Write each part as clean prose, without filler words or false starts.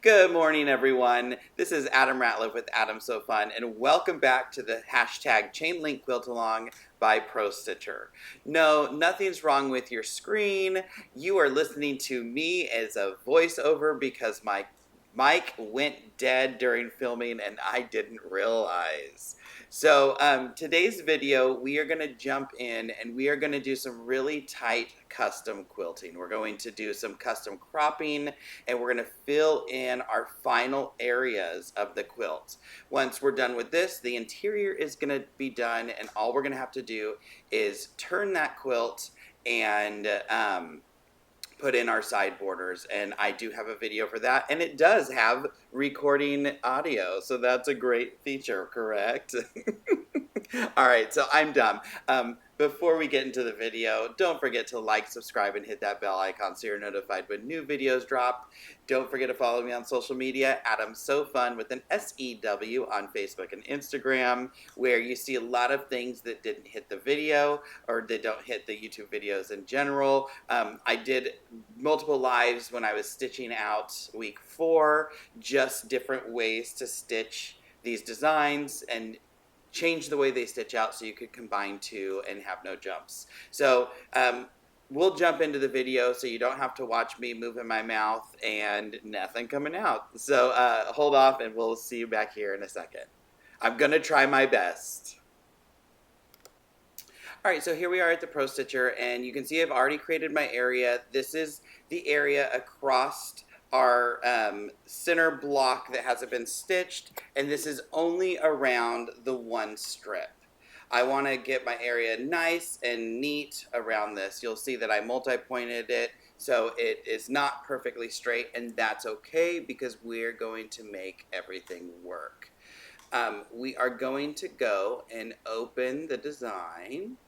Good morning, everyone. This is Adam Ratliff with Adam So Fun, and welcome back to the hashtag Chain Link Quilt Along by Pro Stitcher. No, nothing's wrong with your screen. You are listening to me as a voiceover because my mic went dead during filming and I didn't realize. So today's video, we are going to jump in and we are going to do some really tight custom quilting. We're going to do some custom cropping and we're going to fill in our final areas of the quilt. Once we're done with this, the interior is going to be done, and all we're going to have to do is turn that quilt and put in our side borders. And I do have a video for that, and it does have recording audio, so that's a great feature, correct? All right, so I'm done. Before we get into the video, don't forget to like, subscribe, and hit that bell icon so you're notified when new videos drop. Don't forget to follow me on social media, Adam So Fun with an S-E-W on Facebook and Instagram, where you see a lot of things that didn't hit the video or that don't hit the YouTube videos in general. I did multiple lives when I was stitching out week 4, just different ways to stitch these designs and change the way they stitch out so you could combine two and have no jumps. So we'll jump into the video so you don't have to watch me moving my mouth and nothing coming out. So hold off and we'll see you back here in a second. I'm gonna try my best. All right, so here we are at the Pro Stitcher, and you can see I've already created my area. This is the area across our center block that hasn't been stitched, and this is only around the one strip. I want to get my area nice and neat around this. You'll see that I multi-pointed it, so it is not perfectly straight, and that's okay because we're going to make everything work. We are going to go and open the design.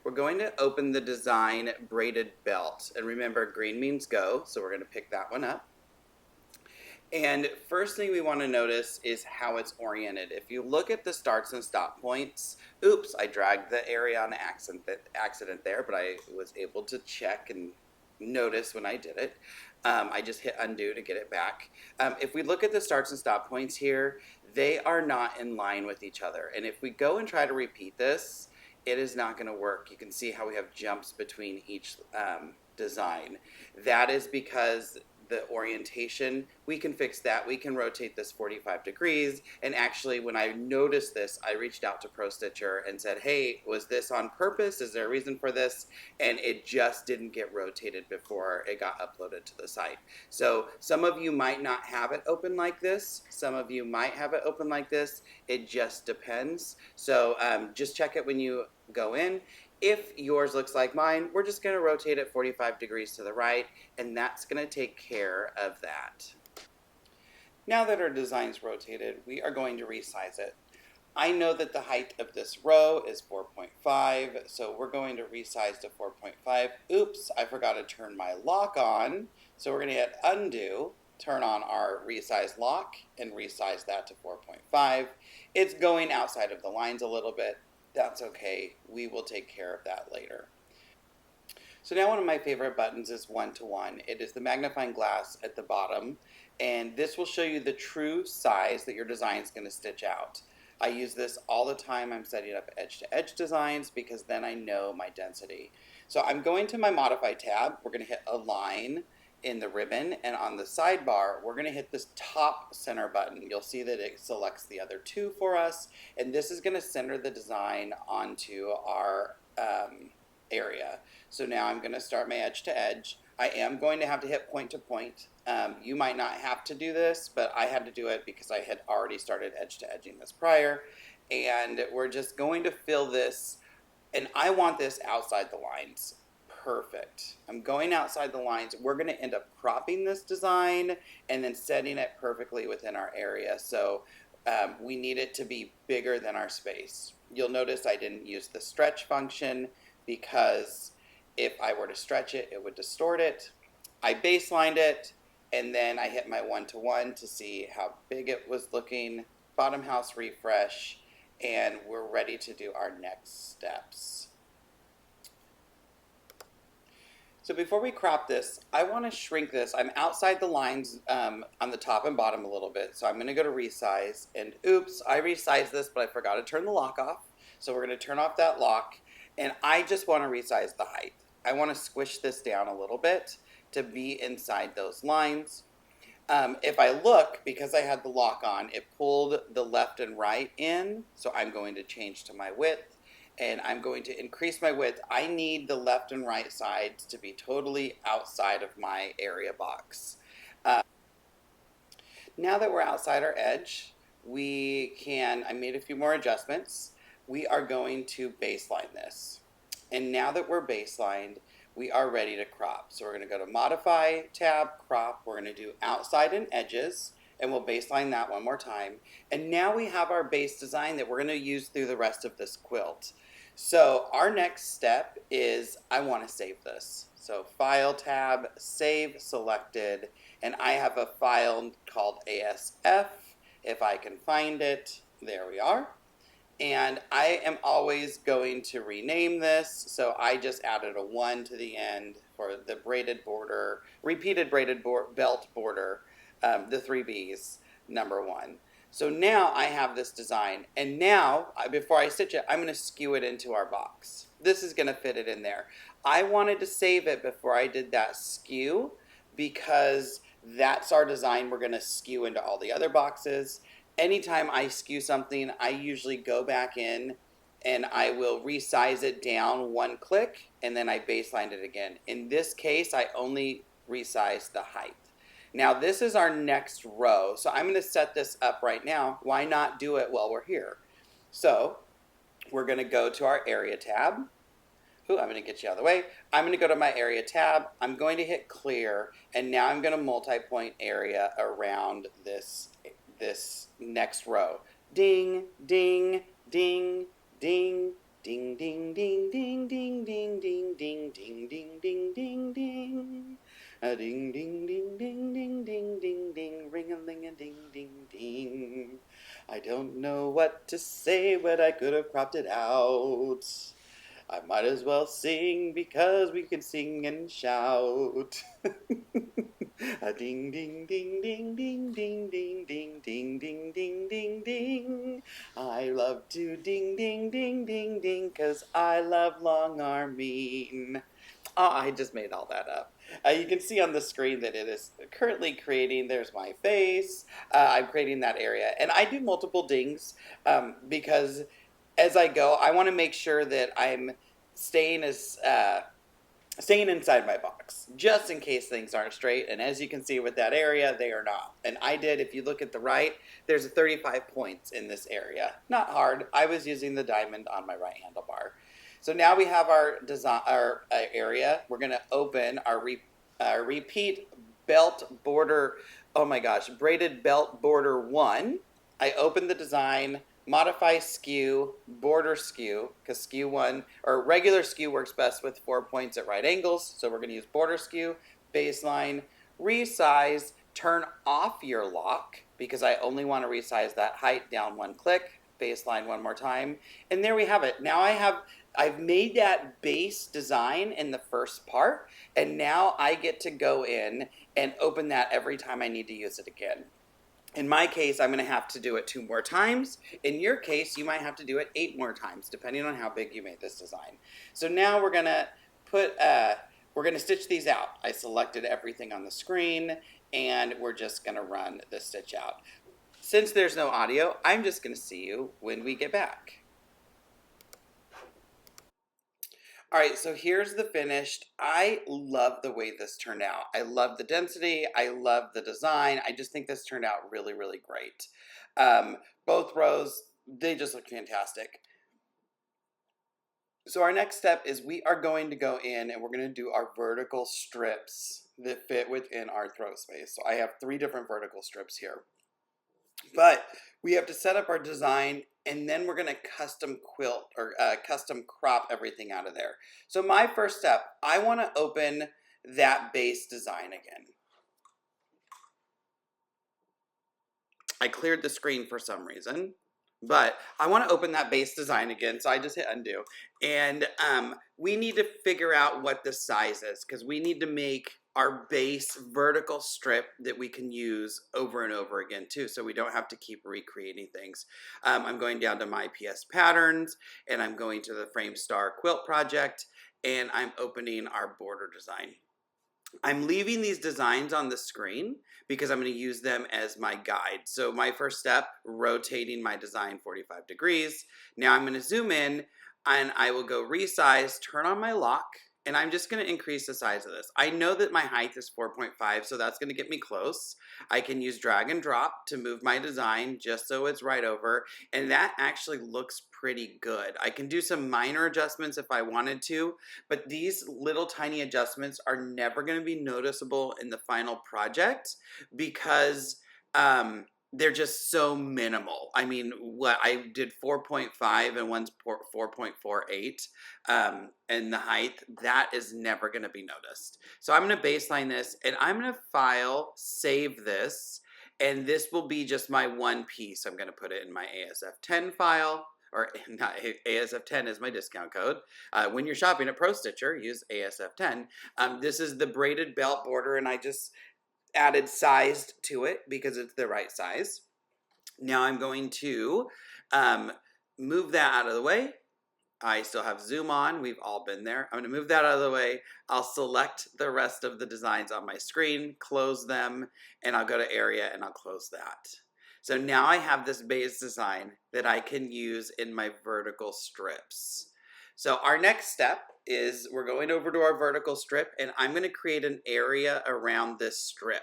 We're going to open the design braided belt. And remember, green means go, so we're going to pick that one up. And first thing we want to notice is how it's oriented. If you look at the starts and stop points, oops, I dragged the area on accident there, but I was able to check and notice when I did it. I just hit undo to get it back. If we look at the starts and stop points here, they are not in line with each other. And if we go and try to repeat this, it is not going to work. You can see how we have jumps between each design. That is because the orientation, we can fix that. We can rotate this 45 degrees. And actually, when I noticed this, I reached out to Pro Stitcher and said, hey, was this on purpose? Is there a reason for this? And it just didn't get rotated before it got uploaded to the site. So some of you might not have it open like this. Some of you might have it open like this. It just depends. So just check it when you go in. If yours looks like mine, we're just going to rotate it 45 degrees to the right, and that's going to take care of that. Now that our design's rotated, we are going to resize it. I know that the height of this row is 4.5, so we're going to resize to 4.5. Oops, I forgot to turn my lock on, so we're going to hit undo, turn on our resize lock, and resize that to 4.5. It's going outside of the lines a little bit. That's okay. We will take care of that later. So now one of my favorite buttons is one-to-one. It is the magnifying glass at the bottom, and this will show you the true size that your design is going to stitch out. I use this all the time. I'm setting up edge-to-edge designs because then I know my density. So I'm going to my Modify tab. We're going to hit Align in the ribbon, and on the sidebar we're going to hit this top center button. You'll see that it selects the other two for us, and this is going to center the design onto our area. So now I'm going to start my edge to edge. I am going to have to hit point to point. You might not have to do this, but I had to do it because I had already started edge to edging this prior, and we're just going to fill this, and I want this outside the lines. Perfect. I'm going outside the lines. We're going to end up cropping this design and then setting it perfectly within our area. So we need it to be bigger than our space. You'll notice I didn't use the stretch function because if I were to stretch it, it would distort it. I baselined it, and then I hit my one-to-one to see how big it was looking. Bottom house refresh, and we're ready to do our next steps. So before we crop this, I want to shrink this. I'm outside the lines on the top and bottom a little bit. So I'm going to go to resize, and oops, I resized this, but I forgot to turn the lock off. So we're going to turn off that lock, and I just want to resize the height. I want to squish this down a little bit to be inside those lines. If I look, because I had the lock on, it pulled the left and right in. So I'm going to change to my width, and I'm going to increase my width. I need the left and right sides to be totally outside of my area box. Now that we're outside our edge, I made a few more adjustments. We are going to baseline this. And now that we're baselined, we are ready to crop. So we're going to go to Modify, Tab, Crop. We're going to do Outside and Edges, and we'll baseline that one more time. And now we have our base design that we're going to use through the rest of this quilt. So our next step is I want to save this. So File tab, Save selected, and I have a file called ASF. If I can find it, there we are. And I am always going to rename this, so I just added a 1 to the end for the braided border, repeated braided belt border, the 3 B's, number 1. So now I have this design, and now, before I stitch it, I'm going to skew it into our box. This is going to fit it in there. I wanted to save it before I did that skew, because that's our design we're going to skew into all the other boxes. Anytime I skew something, I usually go back in and I will resize it down 1 click, and then I baseline it again. In this case, I only resize the height. Now this is our next row, so I'm going to set this up right now. Why not do it while we're here? So we're going to go to our area tab. Ooh, I'm going to get you out of the way. I'm going to go to my area tab. I'm going to hit clear, and now I'm going to multi-point area around this next row. Ding, ding, ding, ding, ding, ding, ding, ding, ding, ding, ding, ding, ding, ding, ding, ding, ding. A ding, ding, ding, ding, ding, ding, ding, ding, ring-a-ling-a-ding, ding, ding. I don't know what to say, but I could have cropped it out. I might as well sing because we can sing and shout. A ding ding ding ding ding ding ding ding ding ding ding ding ding. I love to ding ding ding ding ding 'cause I love long arming. Oh, I just made all that up. You can see on the screen that it is currently creating, there's my face. I'm creating that area. And I do multiple dings because as I go, I want to make sure that I'm staying inside my box, just in case things aren't straight. And as you can see with that area, they are not. And I did, if you look at the right, there's 35 points in this area. Not hard. I was using the diamond on my right handlebar. So now we have our design, our area. We're going to open our repeat belt border. Oh my gosh, braided belt border 1. I opened the design. Modify skew, border skew, because skew 1, or regular skew works best with 4 points at right angles, so we're going to use border skew, baseline, resize, turn off your lock, because I only want to resize that height down 1 click, baseline 1 more time, and there we have it. Now I've made that base design in the first part, and now I get to go in and open that every time I need to use it again. In my case, I'm going to have to do it 2 more times. In your case, you might have to do it 8 more times, depending on how big you made this design. So now we're going to stitch these out. I selected everything on the screen, and we're just going to run the stitch out. Since there's no audio, I'm just going to see you when we get back. All right, so here's the finished. I love the way this turned out. I love the density. I love the design. I just think this turned out really, really great. Both rows, they just look fantastic. So our next step is we are going to go in and we're going to do our vertical strips that fit within our throat space. So I have 3 different vertical strips here. But we have to set up our design, and then we're going to custom quilt or custom crop everything out of there. So my first step, I want to open that base design again. I cleared the screen for some reason. But I want to open that base design again, so I just hit undo. And we need to figure out what the size is, because we need to make our base vertical strip that we can use over and over again too, so we don't have to keep recreating things. I'm going down to my PS patterns, and I'm going to the Frame Star quilt project, and I'm opening our border design. I'm leaving these designs on the screen because I'm going to use them as my guide. So my first step, rotating my design 45 degrees. Now I'm going to zoom in and I will go resize, turn on my lock, and I'm just going to increase the size of this. I know that my height is 4.5, so that's going to get me close. I can use drag and drop to move my design just so it's right over, and that actually looks pretty good. I can do some minor adjustments if I wanted to, but these little tiny adjustments are never going to be noticeable in the final project because they're just so minimal. I mean, what I did 4.5 and one's 4.48, and the height, that is never going to be noticed. So I'm going to baseline this, and I'm going to file, save this, and this will be just my one piece. I'm going to put it in my ASF10 file, or not, ASF10 is my discount code. When you're shopping at Pro Stitcher, use ASF10. This is the braided belt border, and I just added size to it because it's the right size. Now I'm going to move that out of the way. I still have zoom on. We've all been there. I'm going to move that out of the way. I'll select the rest of the designs on my screen, close them, and I'll go to area and I'll close that. So now I have this base design that I can use in my vertical strips. So our next step is we're going over to our vertical strip, and I'm going to create an area around this strip.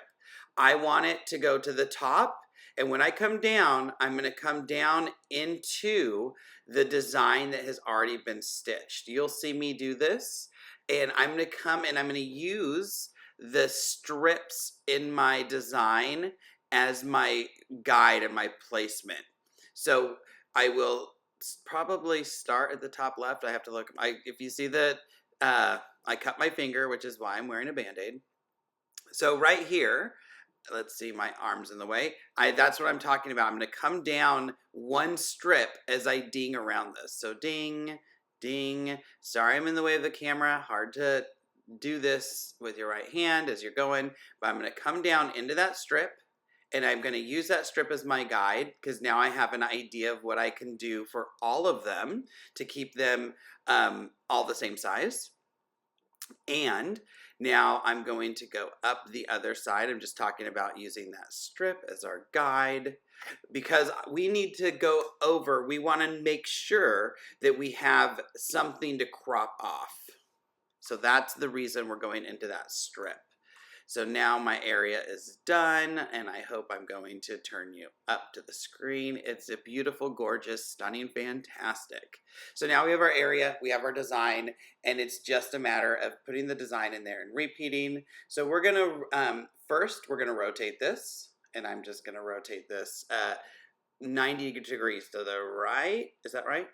I want it to go to the top, and when I come down, I'm going to come down into the design that has already been stitched. You'll see me do this, and I'm going to come and I'm going to use the strips in my design as my guide and my placement. So I will probably start at the top left. I have to look. If you see that I cut my finger, which is why I'm wearing a Band-Aid. So right here, let's see, my arm's in the way. That's what I'm talking about. I'm going to come down one strip as I ding around this. So ding, ding. Sorry I'm in the way of the camera. Hard to do this with your right hand as you're going. But I'm going to come down into that strip, and I'm going to use that strip as my guide because now I have an idea of what I can do for all of them to keep them all the same size. And now I'm going to go up the other side. I'm just talking about using that strip as our guide because we need to go over. We want to make sure that we have something to crop off. So that's the reason we're going into that strip. So now my area is done, and I hope I'm going to turn you up to the screen. It's a beautiful, gorgeous, stunning, fantastic. So now we have our area, we have our design, and it's just a matter of putting the design in there and repeating. So we're gonna, first, we're gonna rotate this, and I'm just gonna rotate this 90 degrees to the right. Is that right?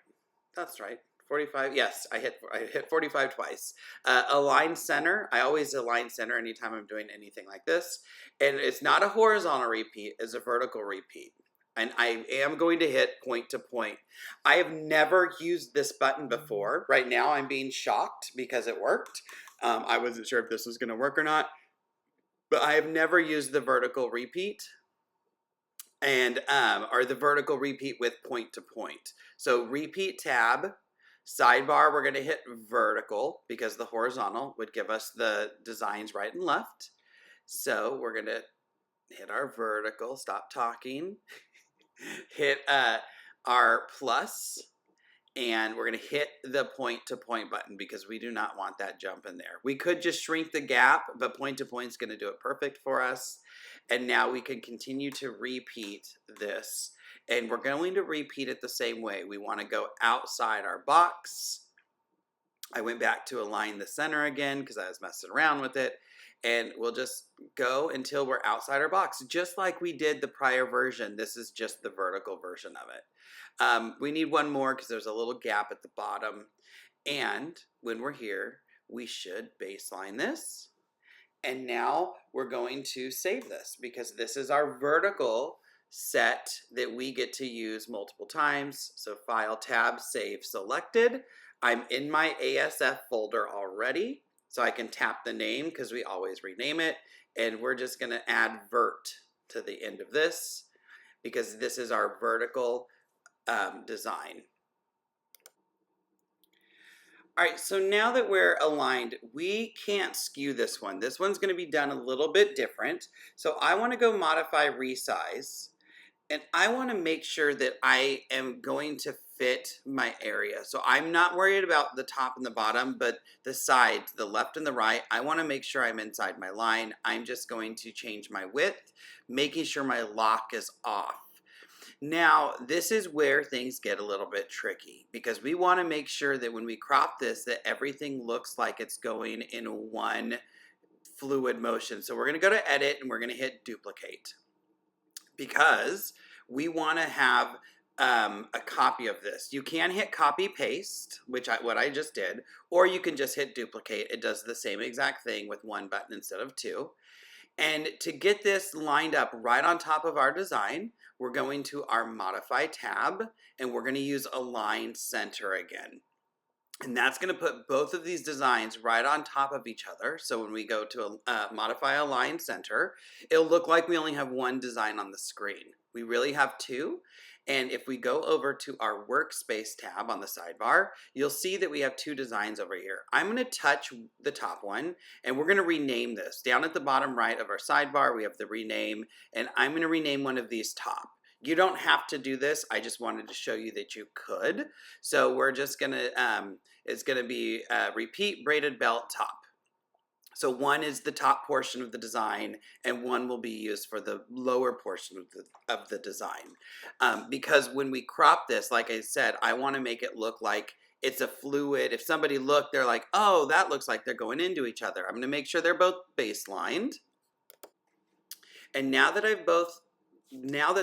That's right. 45, yes, I hit 45 twice. Align center, I always align center anytime I'm doing anything like this. And it's not a horizontal repeat, it's a vertical repeat. And I am going to hit point to point. I have never used this button before. Right now I'm being shocked because it worked. I wasn't sure if this was gonna work or not, but I have never used the vertical repeat and or the vertical repeat with point to point. So repeat tab, sidebar, we're going to hit vertical because the horizontal would give us the designs right and left. So we're going to hit our vertical, stop talking, hit our plus, and we're going to hit the point to point button because we do not want that jump in there. We could just shrink the gap, but point to point is going to do it perfect for us. And now we can continue to repeat this. And we're going to repeat it the same way. We want to go outside our box. I went back to align the center again because I was messing around with it. And we'll just go until we're outside our box, just like we did the prior version. This is just the vertical version of it. We need one more because there's a little gap at the bottom. And when we're here, we should baseline this. And now we're going to save this because this is our vertical set that we get to use multiple times. So File, Tab, Save, Selected. I'm in my ASF folder already, so I can tap the name because we always rename it, and we're just going to add vert to the end of this because this is our vertical design. All right, so now that we're aligned, we can't skew this one. This one's going to be done a little bit different. So I want to go modify resize, and I want to make sure that I am going to fit my area. So I'm not worried about the top and the bottom, but the sides, the left and the right, I want to make sure I'm inside my line. I'm just going to change my width, making sure my lock is off. Now, this is where things get a little bit tricky because we want to make sure that when we crop this, that everything looks like it's going in one fluid motion. So we're going to go to edit and we're going to hit duplicate because we want to have a copy of this. You can hit copy paste, which what I just did, or you can just hit duplicate. It does the same exact thing with one button instead of two. And to get this lined up right on top of our design, we're going to our Modify tab, and we're going to use Align Center again. And that's going to put both of these designs right on top of each other. So when we go to Modify Align Center, it'll look like we only have one design on the screen. We really have two. And if we go over to our Workspace tab on the sidebar, you'll see that we have two designs over here. I'm going to touch the top one, and we're going to rename this. Down at the bottom right of our sidebar, we have the rename, and I'm going to rename one of these top. You don't have to do this. I just wanted to show you that you could. So we're just going to, it's going to be repeat braided belt top. So one is the top portion of the design, and one will be used for the lower portion of the design. Because when we crop this, like I said, I want to make it look like it's a fluid. If somebody looked, they're like, oh, that looks like they're going into each other. I'm going to make sure they're both baselined. And now that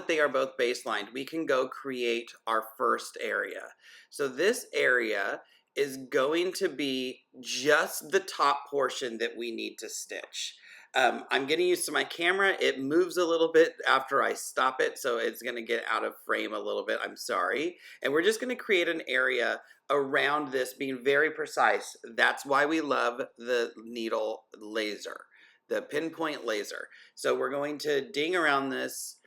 they are both baselined, we can go create our first area. So this area is going to be just the top portion that we need to stitch. I'm getting used to my camera. It moves a little bit after I stop it, so it's going to get out of frame a little bit. I'm sorry. And we're just going to create an area around this, being very precise. That's why we love the needle laser, the pinpoint laser. So we're going to ding around this.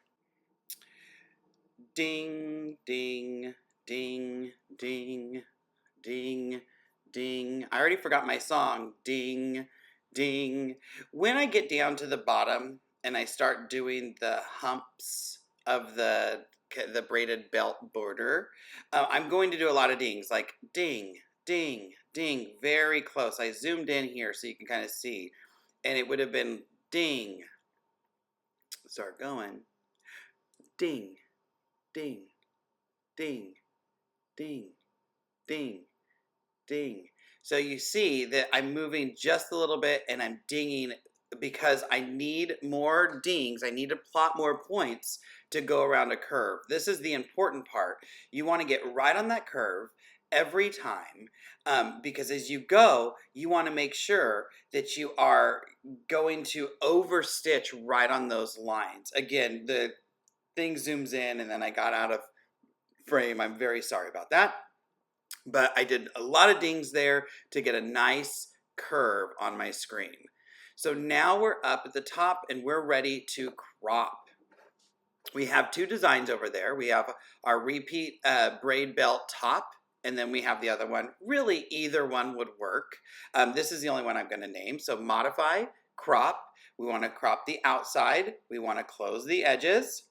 Ding, ding, ding, ding, ding, ding. I already forgot my song. Ding, ding. When I get down to the bottom and I start doing the humps of the braided belt border, I'm going to do a lot of dings, like ding, ding, ding, very close. I zoomed in here so you can kind of see, and it would have been ding. Start going. Ding, ding, ding, ding, ding, ding. So you see that I'm moving just a little bit and I'm dinging because I need more dings. I need to plot more points to go around a curve. This is the important part. You want to get right on that curve every time because as you go, you want to make sure that you are going to overstitch right on those lines. Again, the thing zooms in and then I got out of frame. I'm very sorry about that. But I did a lot of dings there to get a nice curve on my screen. So now we're up at the top and we're ready to crop. We have two designs over there. We have our repeat braid belt top, and then we have the other one. Really, either one would work. This is the only one I'm going to name. So modify, crop. We want to crop the outside. We want to close the edges.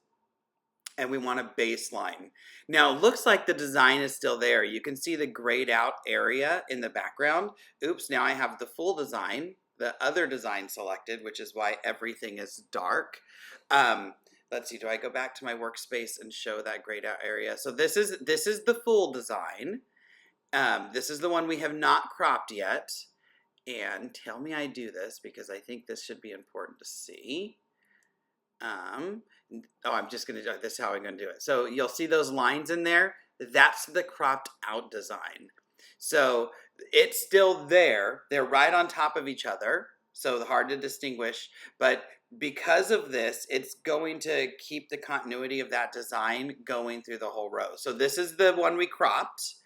And we want a baseline. Now, it looks like the design is still there. You can see the grayed out area in the background. Oops, now I have the full design, the other design selected, which is why everything is dark. Let's see, do I go back to my workspace and show that grayed out area? So this is the full design. This is the one we have not cropped yet. And tell me I do this because I think this should be important to see. I'm just going to do this is how I'm going to do it. So you'll see those lines in there. That's the cropped out design. So it's still there. They're right on top of each other. so hard to distinguish, but because of this, it's going to keep the continuity of that design going through the whole row. So this is the one we cropped,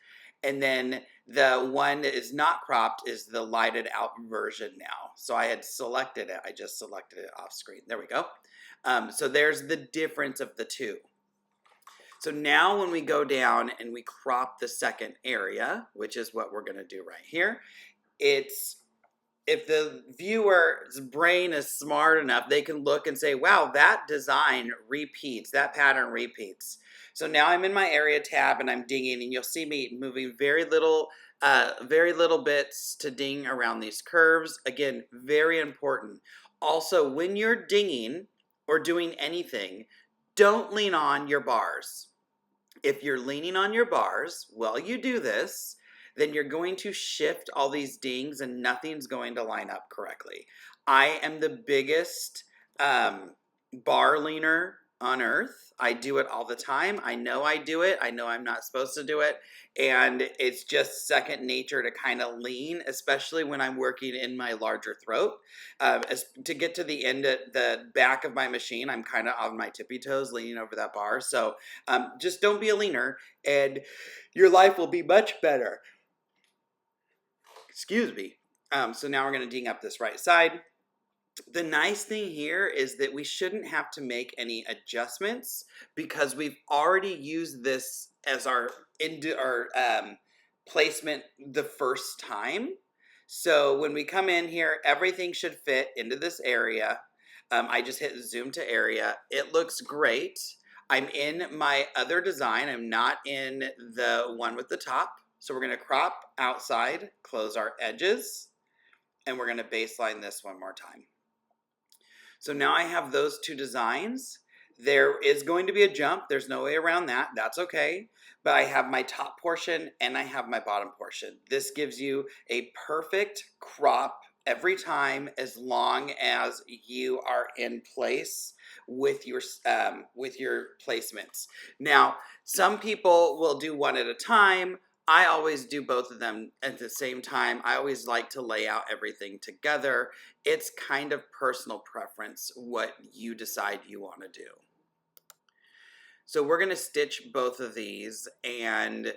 and then the one that is not cropped is the lighted out version now. So I had selected it. I just selected it off screen. There we go. So there's the difference of the two. So now when we go down and we crop the second area, which is what we're going to do right here, it's, if the viewer's brain is smart enough, they can look and say, wow, that design repeats, that pattern repeats. So now I'm in my area tab and I'm dinging, and you'll see me moving very little bits to ding around these curves. Again, very important. Also, when you're dinging or doing anything, don't lean on your bars. If you're leaning on your bars while you do this, then you're going to shift all these dings and nothing's going to line up correctly. I am the biggest bar leaner on earth. I do it all the time. I know I do it. I know I'm not supposed to do it. And it's just second nature to kind of lean, especially when I'm working in my larger throat. To get to the end at the back of my machine, I'm kind of on my tippy toes leaning over that bar. So just don't be a leaner and your life will be much better. Excuse me. So now we're going to ding up this right side. The nice thing here is that we shouldn't have to make any adjustments because we've already used this as our placement the first time. So when we come in here, everything should fit into this area. I just hit zoom to area. It looks great. I'm in my other design. I'm not in the one with the top. So we're going to crop outside, close our edges, and we're going to baseline this one more time. So now I have those two designs. There is going to be a jump. There's no way around that. That's okay. But I have my top portion and I have my bottom portion. This gives you a perfect crop every time as long as you are in place with your placements. Now, some people will do one at a time. I always do both of them at the same time. I always like to lay out everything together. It's kind of personal preference what you decide you want to do. So we're going to stitch both of these, and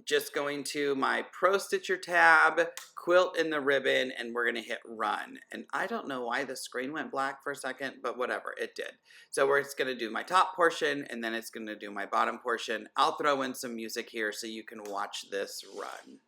just going to my Pro Stitcher tab, quilt in the ribbon, and we're going to hit run. And I don't know why the screen went black for a second, but whatever, it did. So we're just going to do my top portion, and then it's going to do my bottom portion. I'll throw in some music here so you can watch this run.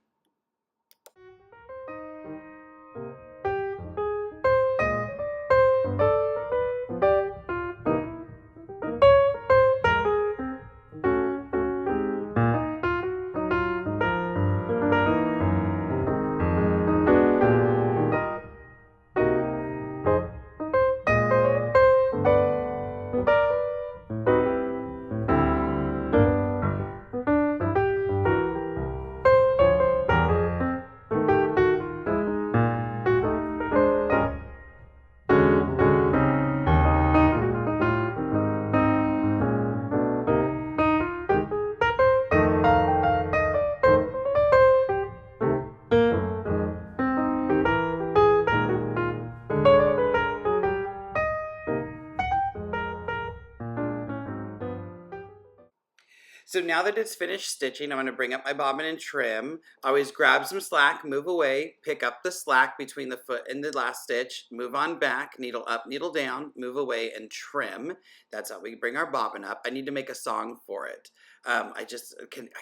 So now that it's finished stitching, I'm going to bring up my bobbin and trim. Always grab some slack, move away, pick up the slack between the foot and the last stitch, move on back, needle up, needle down, move away, and trim. That's how we bring our bobbin up. I need to make a song for it. I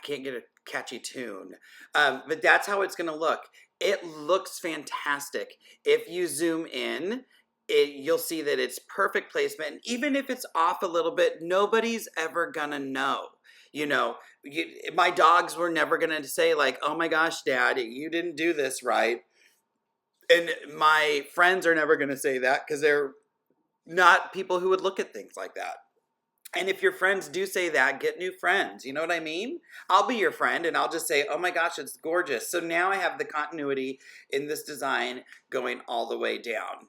can't get a catchy tune. But that's how it's going to look. It looks fantastic. If you zoom in, you'll see that it's perfect placement. And even if it's off a little bit, nobody's ever going to know. You know, my dogs were never going to say like, oh my gosh, Dad, you didn't do this right. And my friends are never going to say that because they're not people who would look at things like that. And if your friends do say that, get new friends. You know what I mean? I'll be your friend and I'll just say, oh my gosh, it's gorgeous. So now I have the continuity in this design going all the way down.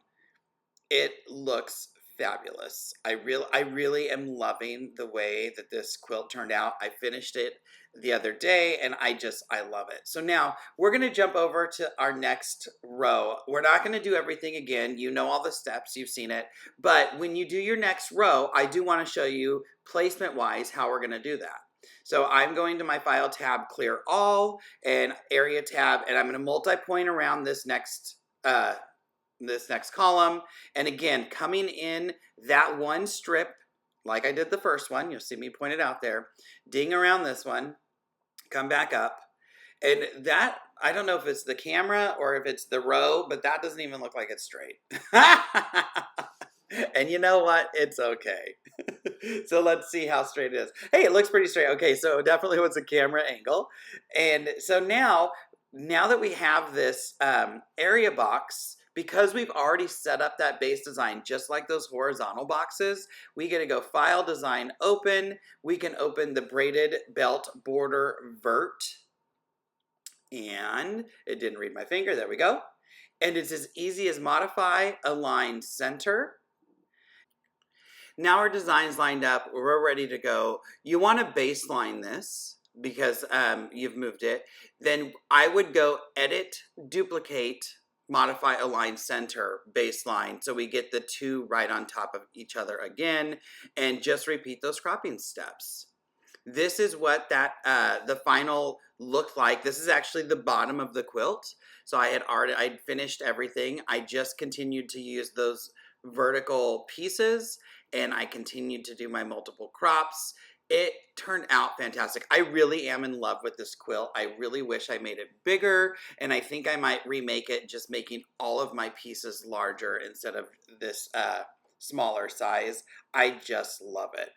It looks fabulous. I really am loving the way that this quilt turned out. I finished it the other day and I love it. So now we're going to jump over to our next row. We're not going to do everything again. You know all the steps, you've seen it. But when you do your next row, I do want to show you placement wise how we're going to do that. So I'm going to my file tab, clear all, and area tab, and I'm going to multi-point around this next column. And again, coming in that one strip, like I did the first one, you'll see me point it out there, ding around this one, come back up. And that, I don't know if it's the camera or if it's the row, but that doesn't even look like it's straight. And you know what? It's okay. So let's see how straight it is. Hey, it looks pretty straight. Okay, so it definitely was a camera angle. And so now that we have this area box, because we've already set up that base design just like those horizontal boxes, we get to go File, Design, Open. We can open the braided belt border vert. And it didn't read my finger. There we go. And it's as easy as modify, align, center. Now our design's lined up. We're ready to go. You want to baseline this because you've moved it. Then I would go Edit, Duplicate, Modify, Align, Center, Baseline. So we get the two right on top of each other again. And just repeat those cropping steps. This is what the final looked like. This is actually the bottom of the quilt. So I'd finished everything. I just continued to use those vertical pieces and I continued to do my multiple crops. It turned out fantastic. I really am in love with this quilt. I really wish I made it bigger, and I think I might remake it, just making all of my pieces larger instead of this smaller size. I just love it.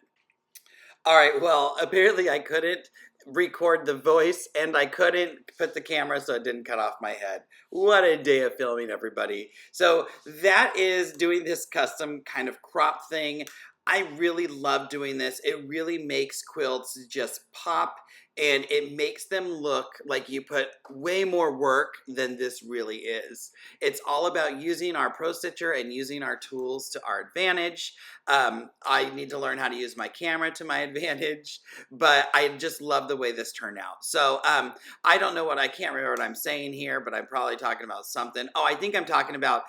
All right, well, apparently I couldn't record the voice and I couldn't put the camera so it didn't cut off my head. What a day of filming, everybody. So that is doing this custom kind of crop thing. I really love doing this. It really makes quilts just pop and it makes them look like you put way more work than this really is. It's all about using our Pro Stitcher and using our tools to our advantage. I need to learn how to use my camera to my advantage, but I just love the way this turned out. So I don't know I can't remember what I'm saying here, but I'm probably talking about something. Oh, I think I'm talking about,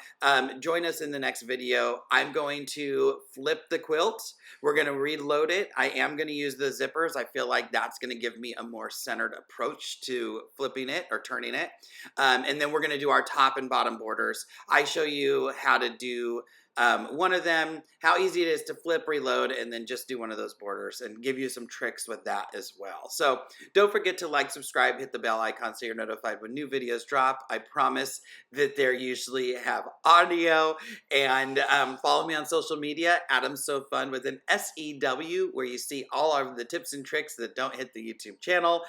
join us in the next video. I'm going to flip the quilt. We're going to reload it. I am going to use the zippers. I feel like that's going to give me a more centered approach to flipping it or turning it. And then we're going to do our top and bottom borders. I show you how to do one of them, how easy it is to flip, reload, and then just do one of those borders and give you some tricks with that as well. So don't forget to like, subscribe, hit the bell icon so you're notified when new videos drop. I promise that they usually have audio. And follow me on social media, Adam's So Fun with an SEW, where you see all of the tips and tricks that don't hit the YouTube channel.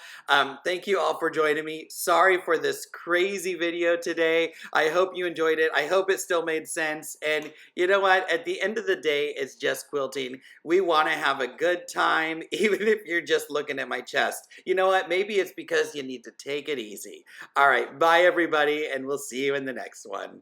Thank you all for joining me. Sorry for this crazy video today. I hope you enjoyed it. I hope it still made sense. And you know what? At the end of the day, it's just quilting. We want to have a good time, even if you're just looking at my chest. You know what? Maybe it's because you need to take it easy. All right. Bye, everybody, and we'll see you in the next one.